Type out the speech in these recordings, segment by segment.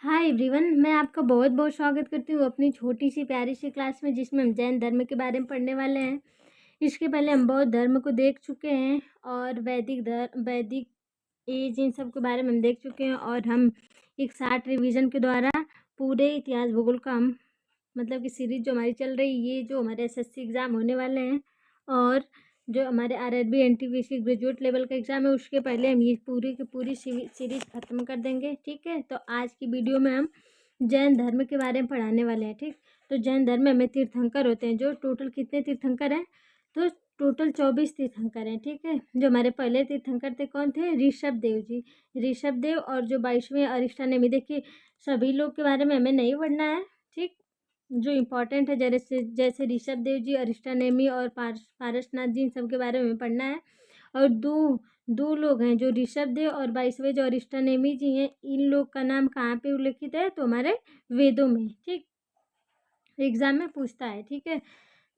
Hi everyone, मैं आपका बहुत बहुत स्वागत करती हूँ अपनी छोटी सी प्यारी सी क्लास में, जिसमें हम जैन धर्म के बारे में पढ़ने वाले हैं। इसके पहले हम बौद्ध धर्म को देख चुके हैं और वैदिक एज इन सब के बारे में हम देख चुके हैं, और हम एक 60 रिवीजन के द्वारा पूरे इतिहास भूगोल का हम मतलब कि सीरीज जो हमारी चल रही, ये जो हमारे एसएससी एग्ज़ाम होने वाले हैं और जो हमारे आरआरबी एनटीपीसी ग्रेजुएट लेवल का एग्ज़ाम है, उसके पहले हम ये पूरी की पूरी सीरीज ख़त्म कर देंगे। ठीक है, तो आज की वीडियो में हम जैन धर्म के बारे में पढ़ाने वाले हैं। ठीक, तो जैन धर्म में तीर्थंकर होते हैं, जो टोटल कितने तीर्थंकर हैं, तो टोटल 24 तीर्थंकर हैं। ठीक है, जो हमारे पहले तीर्थंकर थे कौन थे? ऋषभ देव जी, ऋषभ देव। और जो 22वें अरिष्टानेमी, देखिए सभी लोग के बारे में हमें नहीं पढ़ना है। ठीक, जो इम्पोर्टेंट है जैसे ऋषभ देव जी, अरिष्टानेमी और पारसनाथ जी, इन सब के बारे में पढ़ना है। और दो लोग हैं, जो ऋषभ देव और 22वें जो अरिष्टानेमी जी हैं, इन लोग का नाम कहाँ पे उल्लेखित है? तो हमारे वेदों में। ठीक, एग्जाम में पूछता है। ठीक है,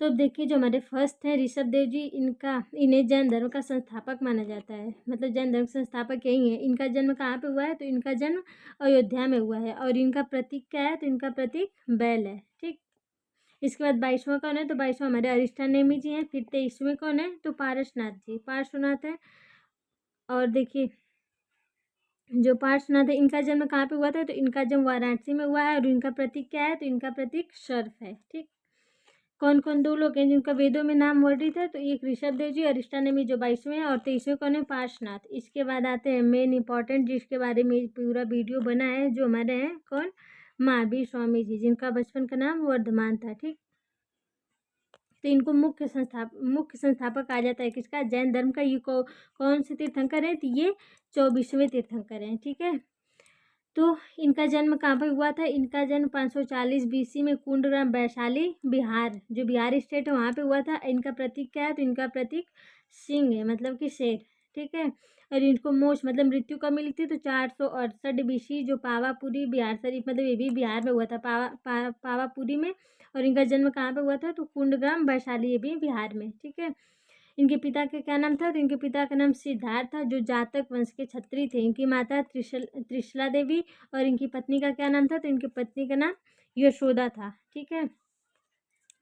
तो अब देखिए, जो हमारे फर्स्ट हैं ऋषभ देव जी, इन्हें जैन धर्म का संस्थापक माना जाता है। मतलब जैन धर्म के संस्थापक यही है। इनका जन्म कहाँ पे हुआ है? तो इनका जन्म अयोध्या में हुआ है। और इनका प्रतीक क्या है? तो इनका प्रतीक बैल है। ठीक, इसके बाद 22वां कौन है? तो 22वां हमारे अरिष्टानेमी जी हैं। फिर 23वें कौन है? तो पारसनाथ जी, पार्श्वनाथ है। और देखिए, जो पार्श्वनाथ है, इनका जन्म कहाँ पे हुआ था? तो इनका जन्म वाराणसी में हुआ है। और इनका प्रतीक क्या है? तो इनका प्रतीक सर्प है। ठीक, कौन कौन दो लोग हैं जिनका वेदों में नाम वर्णित है? तो एक ऋषभ देव जी, अरिष्टानेमी जो 22वें, और 23वें कौन है? पार्श्वनाथ। इसके बाद आते हैं मेन इंपॉर्टेंट, जिसके बारे में पूरा वीडियो बना है, जो हमारे हैं कौन? महावीर स्वामी जी, जिनका बचपन का नाम वर्धमान था। ठीक, तो इनको मुख्य संस्थापक कहा जाता है। किसका? जैन धर्म का। ये कौन से तीर्थंकर हैं? तो ये 24वें तीर्थंकर हैं। ठीक है, तो इनका जन्म कहाँ पर हुआ था? इनका जन्म 540 बीसी में कुंडग्राम, वैशाली, बिहार, जो बिहार स्टेट है, वहाँ पे हुआ था। इनका प्रतीक क्या है? तो इनका प्रतीक सिंह है, मतलब कि शेर। ठीक है, और इनको मोक्ष मतलब मृत्यु कब मिली थी? तो 468 बीसी, जो पावापुरी बिहार शरीफ, मतलब ये भी बिहार में हुआ था, पावापुरी में। और इनका जन्म कहाँ पे हुआ था? तो कुंडग्राम, वैशाली, ये भी बिहार में। ठीक है, इनके पिता का क्या नाम था? तो इनके पिता का नाम सिद्धार्थ था, जो जातक वंश के क्षत्रिय थे। इनकी माता त्रिशला देवी। और इनकी पत्नी का क्या नाम था? तो इनकी पत्नी का नाम यशोदा था। ठीक है,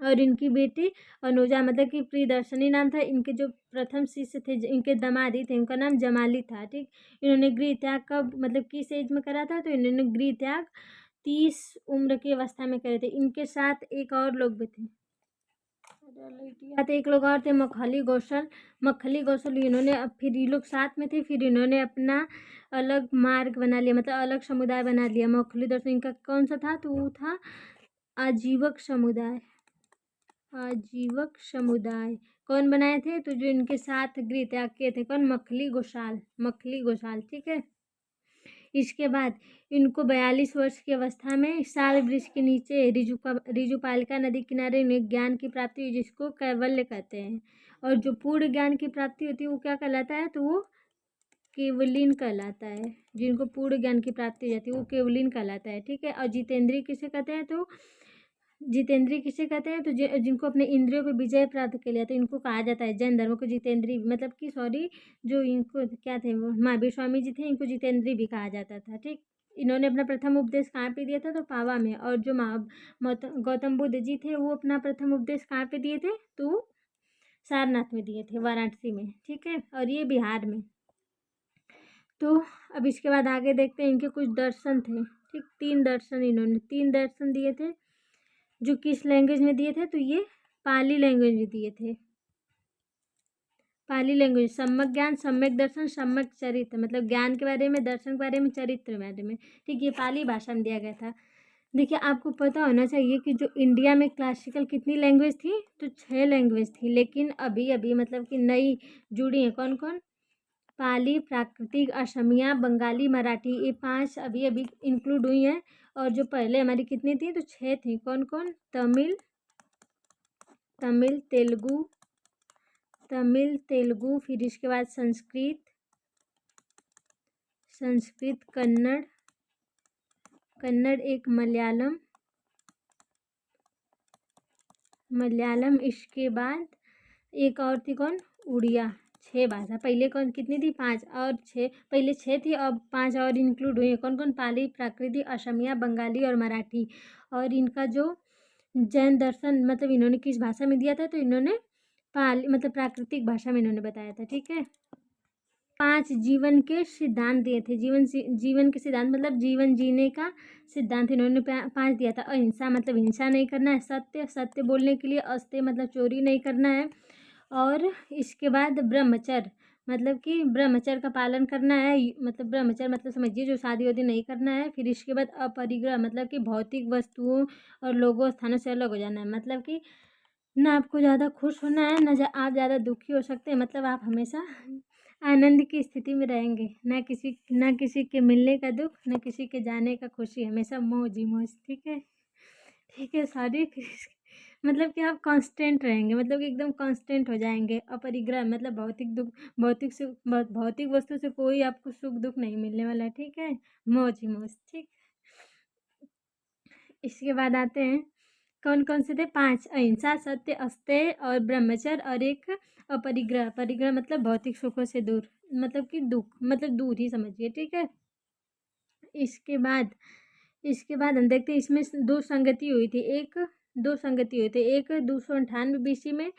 और इनकी बेटी अनुजा, मतलब कि प्रियदर्शनी नाम था। इनके जो प्रथम शिष्य थे, इनके दामादी थे, उनका नाम जमाली था। ठीक, इन्होंने गृह त्याग कब, मतलब किस एज में करा था? तो इन्होंने गृह त्याग 30 उम्र की अवस्था में करे थे। इनके साथ एक और लोग भी थे, एक लोग और थे, मखली कौशल। इन्होंने अब फिर ये लोग साथ में थे, फिर इन्होंने अपना अलग मार्ग बना लिया, मतलब अलग समुदाय बना लिया। मखली दर्शन इनका कौन सा था? तो वो था आजीवक समुदाय। आजीवक समुदाय कौन बनाए थे? तो जो इनके साथ गृह त्याग किए थे, कौन? मखली गोशाल। ठीक है, इसके बाद इनको 42 वर्ष की अवस्था में साल वृक्ष के नीचे रिजुपालिका नदी किनारे इन्हें ज्ञान की प्राप्ति हुई, जिसको कैवल्य कहते हैं। और जो पूर्ण ज्ञान की प्राप्ति होती है, वो क्या कहलाता है? तो वो केवलीन कहलाता है। जिनको पूर्ण ज्ञान की प्राप्ति हो जाती है, वो केवलीन कहलाता है। ठीक है, और जितेंद्रिय किसे कहते हैं? तो जितेंद्रिय किसे कहते हैं? तो जिनको अपने इंद्रियों पर विजय प्राप्त कर लिया, तो इनको कहा जाता है जैन धर्म को जितेंद्रिय, मतलब कि सॉरी, जो इनको क्या थे, वो महावीर स्वामी जी थे, इनको जितेंद्रिय भी कहा जाता था। ठीक, इन्होंने अपना प्रथम उपदेश कहाँ पे दिया था? तो पावा में। और जो गौतम बुद्ध जी थे, वो अपना प्रथम उपदेश कहाँ पे दिए थे? तो सारनाथ में दिए थे, वाराणसी में। ठीक है, और ये बिहार में। तो अब इसके बाद आगे देखते हैं, इनके कुछ दर्शन थे। ठीक, 3 दर्शन, इन्होंने 3 दर्शन दिए थे, जो किस लैंग्वेज में दिए थे? तो ये पाली लैंग्वेज में दिए थे। पाली लैंग्वेज, सम्यक ज्ञान, सम्यक दर्शन, सम्यक चरित्र, मतलब ज्ञान के बारे में, दर्शन के बारे में, चरित्र के बारे में। ठीक, ये पाली भाषा में दिया गया था। देखिए, आपको पता होना चाहिए कि जो इंडिया में क्लासिकल कितनी लैंग्वेज थी? तो 6 लैंग्वेज थी, लेकिन अभी अभी मतलब कि नई जुड़ी हैं। कौन कौन? पाली, प्राकृतिक, असमिया, बंगाली, मराठी, ये 5 अभी अभी इंक्लूड हुई हैं। और जो पहले हमारी कितनी थी? तो 6 थी। कौन कौन? तमिल, तेलुगु, फिर इसके बाद संस्कृत, कन्नड़, एक मलयालम, इसके बाद एक और थी, कौन? उड़िया। 6 भाषा, पहले कौन कितनी थी 5 और 6, पहले 6 थी अब 5 और इंक्लूड हुई है। कौन कौन? पाली, प्राकृतिक, असमिया, बंगाली और मराठी। और इनका जो जैन दर्शन मतलब इन्होंने किस भाषा में दिया था? तो इन्होंने पाली मतलब प्राकृतिक भाषा में इन्होंने बताया था। ठीक है। 5 जीवन के सिद्धांत दिए थे। जीवन के सिद्धांत मतलब जीवन जीने का सिद्धांत इन्होंने 5 दिया था। अहिंसा मतलब हिंसा नहीं करना है। सत्य बोलने के लिए। अस्तेय मतलब चोरी नहीं करना है। और इसके बाद ब्रह्मचर्य मतलब कि ब्रह्मचर्य का पालन करना है। मतलब ब्रह्मचर्य मतलब समझिए जो शादी वादी नहीं करना है। फिर इसके बाद अपरिग्रह मतलब कि भौतिक वस्तुओं और लोगों स्थानों से अलग हो जाना है। मतलब कि ना आपको ज़्यादा खुश होना है, ना आप ज़्यादा दुखी हो सकते हैं। मतलब आप हमेशा आनंद की स्थिति में रहेंगे। ना किसी के मिलने का दुख, ना किसी के जाने का खुशी। हमेशा मौज ही मौज। ठीक है। ठीक है। सॉरी मतलब कि आप कांस्टेंट रहेंगे। मतलब कि एकदम कांस्टेंट हो जाएंगे। अपरिग्रह मतलब भौतिक दुख, भौतिक सुख, भौतिक वस्तु से कोई आपको सुख दुख नहीं मिलने वाला है। ठीक है। मौज ही मौज। ठीक। इसके बाद आते हैं कौन कौन से थे? 5 अहिंसा, सत्य, अस्तेय और ब्रह्मचर्य और एक अपरिग्रह। परिग्रह मतलब भौतिक सुखों से दूर, मतलब कि दुख मतलब दूर ही समझिए। ठीक है। इसके बाद हम देखते हैं इसमें दो संगति हुई थी। एक 298 BC में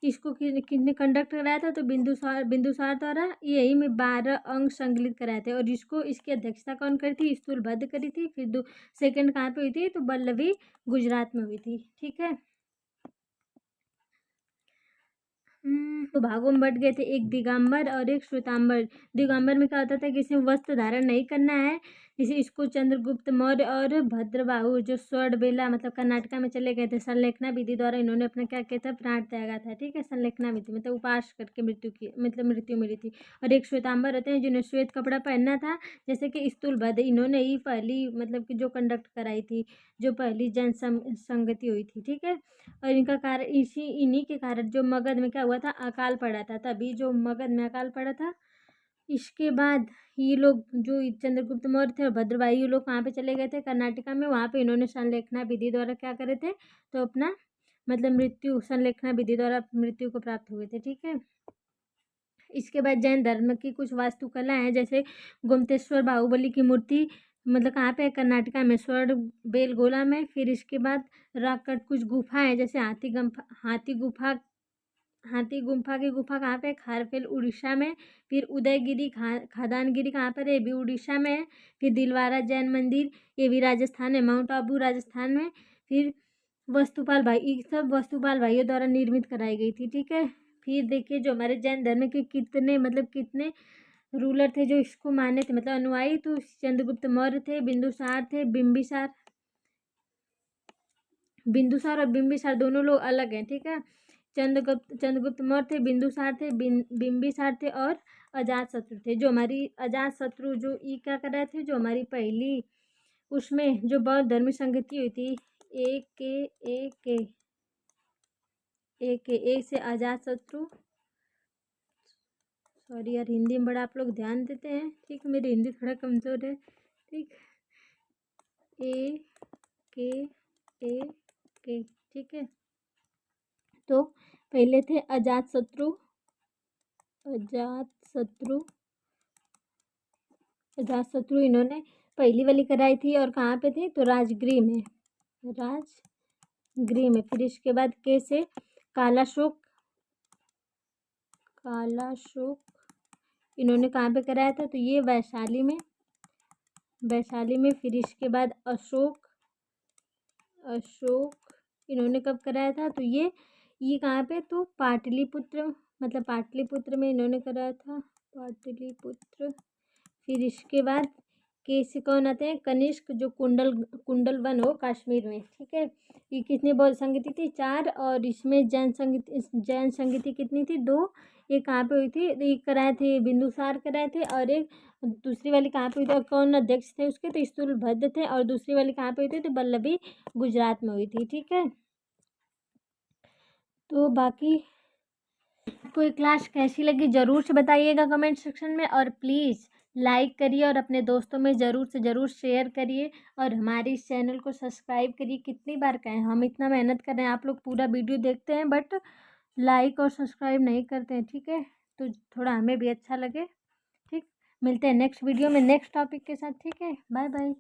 इसको किसने कंडक्ट कराया था? तो बिंदुसार द्वारा। यही में 12 अंग संकलित कराए थे। और इसको इसकी अध्यक्षता कौन करी थी? स्थूलभद्र करी थी। फिर सेकंड कहाँ पे हुई थी? तो वल्लभी गुजरात में हुई थी। ठीक है। तो भागों में बट गए थे, एक दिगंबर और एक श्वेतांबर। दिगंबर में क्या होता था कि इसमें वस्त्र धारण नहीं करना है। जैसे इसको चंद्रगुप्त मौर्य और भद्रबाहु जो स्वर्णबेला मतलब कर्नाटका में चले गए थे, संलेखना विधि द्वारा इन्होंने अपना क्या किया था? प्राण त्यागा था। ठीक है। संलेखना विधि मतलब उपास करके मृत्यु मिली थी। और एक श्वेतांबर होते हैं जिन्हें श्वेत कपड़ा पहनना था। जैसे कि स्थूलभद्र इन्होंने ही पहली मतलब कि जो कंडक्ट कराई थी, जो पहली जन संगति हुई थी। ठीक है। और इनका कारण इन्हीं के कारण जो मगध में क्या हुआ था? अकाल पड़ा था। तभी जो मगध में अकाल पड़ा था। इसके बाद ये लोग जो चंद्रगुप्त मौर्य थे और भद्रवाही ये लोग कहाँ पे चले गए थे? कर्नाटका में। वहाँ पे इन्होंने संलेखना विधि द्वारा क्या करे थे? तो अपना मतलब संलेखना विधि द्वारा मृत्यु को प्राप्त हुए थे। ठीक है। इसके बाद जैन धर्म की कुछ वास्तुकला है। जैसे गोमतेश्वर बाहुबली की मूर्ति मतलब कहाँ पे है? कर्नाटका में, स्वर्ण बेलगोला में। फिर इसके बाद राकट कुछ गुफा है जैसे हाथी गुफा कहाँ पे है? खारफेल उड़ीसा में। फिर उदयगिरी खादानगिरी कहाँ पर है? ये भी उड़ीसा में है। फिर दिलवारा जैन मंदिर ये भी राजस्थान में, माउंट आबू राजस्थान में। फिर वस्तुपाल भाई, ये सब वस्तुपाल भाइयों द्वारा निर्मित कराई गई थी। ठीक है। फिर देखिए जो हमारे जैन धर्म के कितने रूलर थे जो इसको माने थे मतलब अनुयायी। तो चंद्रगुप्त मौर्य थे, बिंदुसार थे, बिंदुसार और बिंबिसार दोनों लोग अलग हैं। ठीक है। चंद्रगुप्त मौर्य थे, बिंदुसार थे, बिंबिसार थे और अजातशत्रु थे। जो हमारी अजातशत्रु जो ये क्या कर रहे थे? जो हमारी पहली उसमें जो बौद्ध धर्म संगति हुई थी एक से अजातशत्रु। सॉरी यार हिंदी में बड़ा आप लोग ध्यान देते हैं। ठीक। मेरी हिंदी थोड़ा कमज़ोर है। ठीक। ए के। ठीक है। तो पहले थे अजातशत्रु अजातशत्रु इन्होंने पहली वाली कराई थी। और कहाँ पे थे? तो राजगृह में। फिर इसके बाद के से कालाशोक इन्होंने कहाँ पे कराया था? तो ये वैशाली में। फिर इसके बाद अशोक इन्होंने कब कराया था? तो ये कहाँ पे? तो पाटलिपुत्र मतलब पाटलिपुत्र में इन्होंने कराया था। पाटलिपुत्र। फिर इसके बाद कैसे कौन आते हैं? कनिष्क जो कुंडल वन हो कश्मीर में। ठीक है। ये कितनी बौद्ध संगति थी? 4। और इसमें जैन संगति कितनी थी? 2। ये कहाँ पे हुई थी? एक कराए थे बिंदुसार कराए थे और एक दूसरी वाली कहाँ पे हुई थी? और कौन अध्यक्ष थे उसके? तो स्थूलभद्र थे। और दूसरी वाली कहाँ पे हुई थी? तो वल्लभी गुजरात में हुई थी। ठीक है। तो बाकी कोई क्लास कैसी लगी ज़रूर से बताइएगा कमेंट सेक्शन में। और प्लीज़ लाइक करिए और अपने दोस्तों में ज़रूर से ज़रूर शेयर करिए। और हमारे इस चैनल को सब्सक्राइब करिए। कितनी बार कहें? हम इतना मेहनत कर रहे हैं, आप लोग पूरा वीडियो देखते हैं बट लाइक और सब्सक्राइब नहीं करते हैं। ठीक है। तो थोड़ा हमें भी अच्छा लगे। ठीक, मिलते हैं नेक्स्ट वीडियो में नेक्स्ट टॉपिक के साथ। ठीक है, बाय बाय।